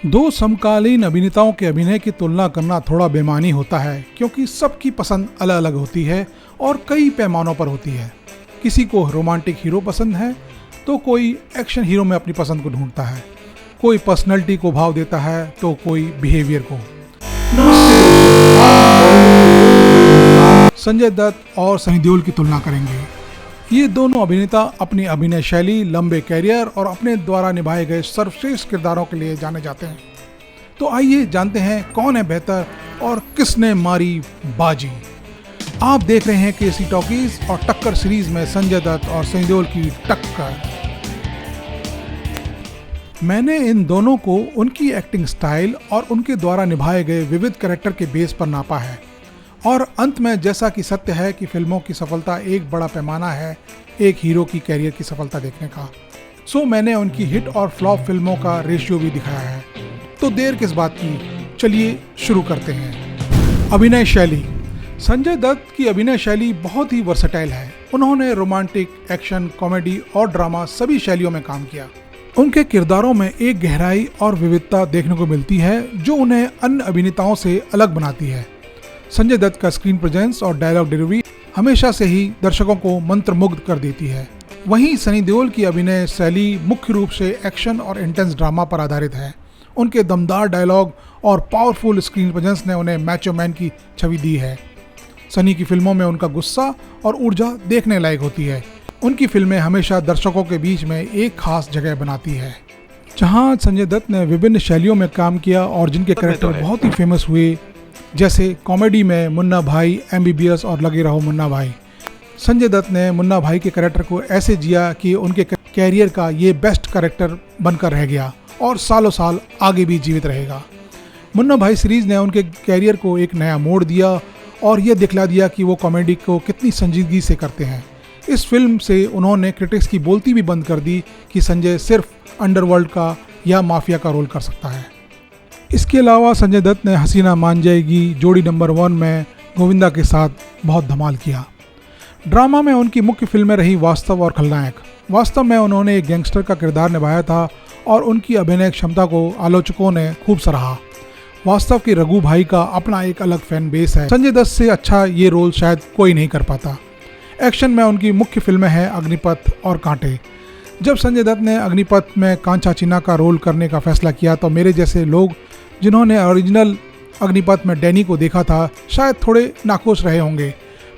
दो समकालीन अभिनेताओं के अभिनय की तुलना करना थोड़ा बेमानी होता है, क्योंकि सबकी पसंद अलग अलग होती है और कई पैमानों पर होती है। किसी को रोमांटिक हीरो पसंद है तो कोई एक्शन हीरो में अपनी पसंद को ढूंढता है, कोई पर्सनैलिटी को भाव देता है तो कोई बिहेवियर को। संजय दत्त और सनी देओल की तुलना करेंगे। ये दोनों अभिनेता अपनी अभिनय शैली, लंबे कैरियर और अपने द्वारा निभाए गए सर्वश्रेष्ठ किरदारों के लिए जाने जाते हैं। तो आइए जानते हैं कौन है बेहतर और किसने मारी बाजी। आप देख रहे हैं केसी टॉकीज और टक्कर सीरीज में संजय दत्त और सनी देओल की टक्कर। मैंने इन दोनों को उनकी एक्टिंग स्टाइल और उनके द्वारा निभाए गए विविध कैरेक्टर के बेस पर नापा है, और अंत में जैसा कि सत्य है कि फिल्मों की सफलता एक बड़ा पैमाना है एक हीरो की कैरियर की सफलता देखने का, सो मैंने उनकी हिट और फ्लॉप फिल्मों का रेशियो भी दिखाया है। तो देर किस बात की, चलिए शुरू करते हैं। अभिनय शैली। संजय दत्त की अभिनय शैली बहुत ही वर्सेटाइल है। उन्होंने रोमांटिक, एक्शन, कॉमेडी और ड्रामा सभी शैलियों में काम किया। उनके किरदारों में एक गहराई और विविधता देखने को मिलती है जो उन्हें अन्य अभिनेताओं से अलग बनाती है। संजय दत्त का स्क्रीन प्रेजेंस और डायलॉग डिलीवरी हमेशा से ही दर्शकों को मंत्रमुग्ध कर देती है। वहीं सनी देओल की अभिनय शैली मुख्य रूप से एक्शन और इंटेंस ड्रामा पर आधारित है। उनके दमदार डायलॉग और पावरफुल स्क्रीन प्रेजेंस ने उन्हें मैचो मैन की छवि दी है। सनी की फिल्मों में उनका गुस्सा और ऊर्जा देखने लायक होती है। उनकी फिल्में हमेशा दर्शकों के बीच में एक खास जगह बनाती है। जहां संजय दत्त ने विभिन्न शैलियों में काम किया और जिनके कैरेक्टर बहुत ही फेमस हुए, जैसे कॉमेडी में मुन्ना भाई, MBBS और लगे रहो मुन्ना भाई। संजय दत्त ने मुन्ना भाई के कैरेक्टर को ऐसे जिया कि उनके कैरियर का ये बेस्ट कैरेक्टर बनकर रह गया और सालों साल आगे भी जीवित रहेगा। मुन्ना भाई सीरीज ने उनके कैरियर को एक नया मोड़ दिया और ये दिखला दिया कि वो कॉमेडी को कितनी संजीदगी से करते हैं। इस फिल्म से उन्होंने क्रिटिक्स की बोलती भी बंद कर दी कि संजय सिर्फ अंडरवर्ल्ड का या माफिया का रोल कर सकता है। इसके अलावा संजय दत्त ने हसीना मान जाएगी, जोड़ी नंबर 1 में गोविंदा के साथ बहुत धमाल किया। ड्रामा में उनकी मुख्य फिल्में रही वास्तव और खलनायक। वास्तव में उन्होंने एक गैंगस्टर का किरदार निभाया था और उनकी अभिनय क्षमता को आलोचकों ने खूब सराहा। वास्तव के रघु भाई का अपना एक अलग फैन बेस है। संजय दत्त से अच्छा ये रोल शायद कोई नहीं कर पाता। एक्शन में उनकी मुख्य फिल्में हैं अग्निपथ और कांटे। जब संजय दत्त ने अग्निपथ में कांचा चीना का रोल करने का फैसला किया तो मेरे जैसे लोग जिन्होंने ओरिजिनल अग्निपथ में डैनी को देखा था शायद थोड़े नाखुश रहे होंगे,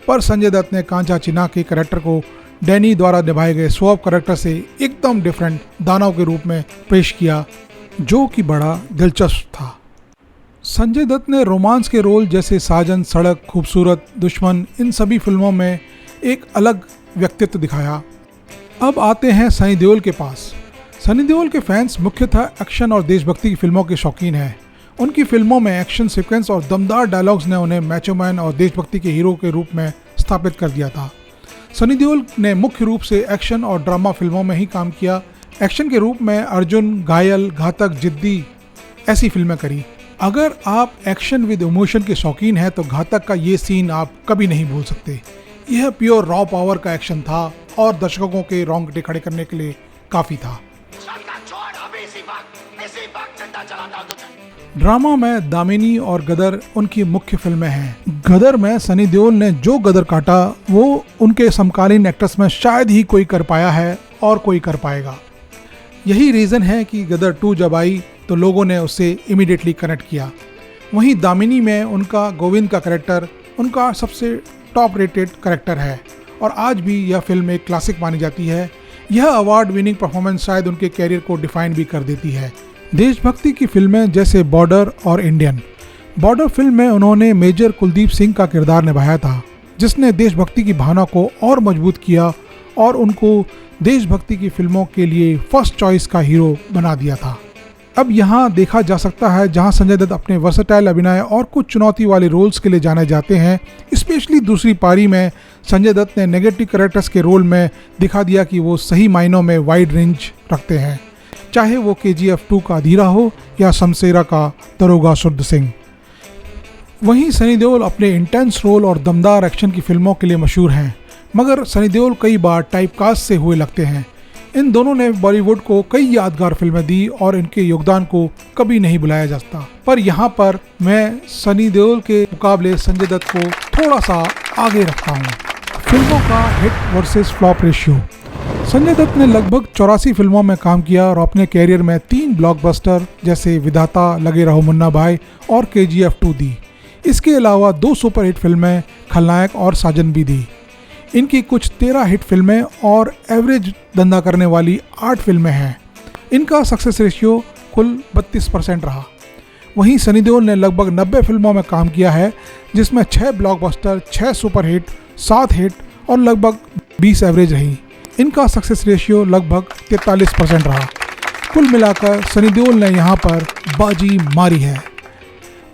पर संजय दत्त ने कांचा चीना के कैरेक्टर को डैनी द्वारा निभाए गए स्वॉप कैरेक्टर से एकदम डिफरेंट दानव के रूप में पेश किया, जो कि बड़ा दिलचस्प था। संजय दत्त ने रोमांस के रोल जैसे साजन, सड़क, खूबसूरत, दुश्मन, इन सभी फिल्मों में एक अलग व्यक्तित्व दिखाया। अब आते हैं सनी देओल के पास। सनी देओल के फैंस मुख्यतः एक्शन और देशभक्ति की फिल्मों के शौकीन हैं। उनकी फिल्मों में एक्शन सीक्वेंस और दमदार डायलॉग्स ने उन्हें मैचो मैन और देशभक्ति के हीरो के रूप में स्थापित कर दिया था। सनी देओल ने मुख्य रूप से एक्शन और ड्रामा फिल्मों में ही काम किया। एक्शन के रूप में अर्जुन, घायल, घातक, जिद्दी ऐसी फिल्में करी। अगर आप एक्शन विद इमोशन के शौकीन हैं तो घातक का ये सीन आप कभी नहीं भूल सकते। यह प्योर रॉ पावर का एक्शन था और दर्शकों के रोंगटे खड़े करने के लिए काफी था। ड्रामा में दामिनी और गदर उनकी मुख्य फिल्में हैं। गदर में सनी देओल ने जो गदर काटा वो उनके समकालीन एक्टर्स में शायद ही कोई कर पाया है और कोई कर पाएगा। यही रीज़न है कि गदर 2 जब आई तो लोगों ने उससे इमीडिएटली कनेक्ट किया। वहीं दामिनी में उनका गोविंद का कैरेक्टर उनका सबसे टॉप रेटेड कैरेक्टर है और आज भी यह फिल्म एक क्लासिक मानी जाती है। यह अवार्ड विनिंग परफॉर्मेंस शायद उनके कैरियर को डिफाइन भी कर देती है। देशभक्ति की फिल्में जैसे बॉर्डर और इंडियन। बॉर्डर फिल्म में उन्होंने मेजर कुलदीप सिंह का किरदार निभाया था, जिसने देशभक्ति की भावना को और मजबूत किया और उनको देशभक्ति की फिल्मों के लिए फर्स्ट चॉइस का हीरो बना दिया था। अब यहाँ देखा जा सकता है जहाँ संजय दत्त अपने वर्सेटाइल अभिनय और कुछ चुनौती वाले रोल्स के लिए जाने जाते हैं। स्पेशली दूसरी पारी में संजय दत्त ने नेगेटिव कैरेक्टर्स के रोल में दिखा दिया कि वो सही मायनों में वाइड रेंज रखते हैं, चाहे वो KGF 2 का अधीरा हो या शमशेरा का दरोगा शुद्ध सिंह। वहीं सनी देओल अपने इंटेंस रोल और दमदार एक्शन की फिल्मों के लिए मशहूर हैं, मगर सनी देओल कई बार टाइपकास्ट से हुए लगते हैं। इन दोनों ने बॉलीवुड को कई यादगार फिल्में दी और इनके योगदान को कभी नहीं भुलाया जा सकता। पर यहाँ पर मैं सनी देओल के मुकाबले संजय दत्त को थोड़ा सा आगे रखता हूँ। फिल्मों का hit versus flop ratio. Sanjay Dutt ने लगभग 84 फिल्मों में काम किया और अपने कैरियर में 3 ब्लॉकबस्टर जैसे विधाता, लगे रहो मुन्ना भाई और KGF 2 दी। इसके अलावा 2 सुपरहिट फिल्में खलनायक और साजन भी दी। इनकी कुछ 13 हिट फिल्में और एवरेज धंधा करने वाली 8 फिल्में हैं। इनका सक्सेस रेशियो कुल 32% रहा। वहीं सनी देओल ने लगभग 90 फिल्मों में काम किया है, जिसमें 6 ब्लॉकबस्टर, 6 सुपरहिट, 7 हिट और लगभग 20 एवरेज रही। इनका सक्सेस रेशियो लगभग 43% रहा। कुल मिलाकर सनी देओल ने यहाँ पर बाजी मारी है।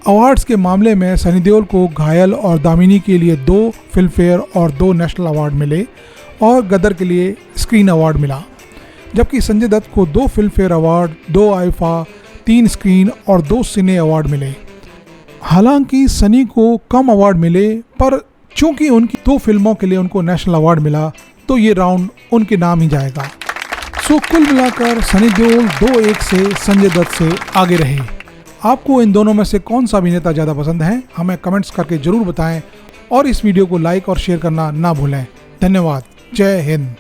अवार्ड्स के मामले में सनी देओल को घायल और दामिनी के लिए 2 फिल्म फेयर और 2 नेशनल अवार्ड मिले और गदर के लिए स्क्रीन अवार्ड मिला, जबकि संजय दत्त को 2 film fair award, 2 IIFA, 3 screen और 2 सिने अवार्ड मिले। हालांकि सनी को कम अवार्ड मिले, पर चूंकि उनकी 2 फिल्मों के लिए उनको नेशनल अवार्ड मिला तो ये राउंड उनके नाम ही जाएगा। सो कुल मिलाकर सनी देओल 2-1 से संजय दत्त से आगे रहे। आपको इन दोनों में से कौन सा अभिनेता ज़्यादा पसंद है, हमें कमेंट्स करके ज़रूर बताएं और इस वीडियो को लाइक और शेयर करना ना भूलें। धन्यवाद। जय हिंद।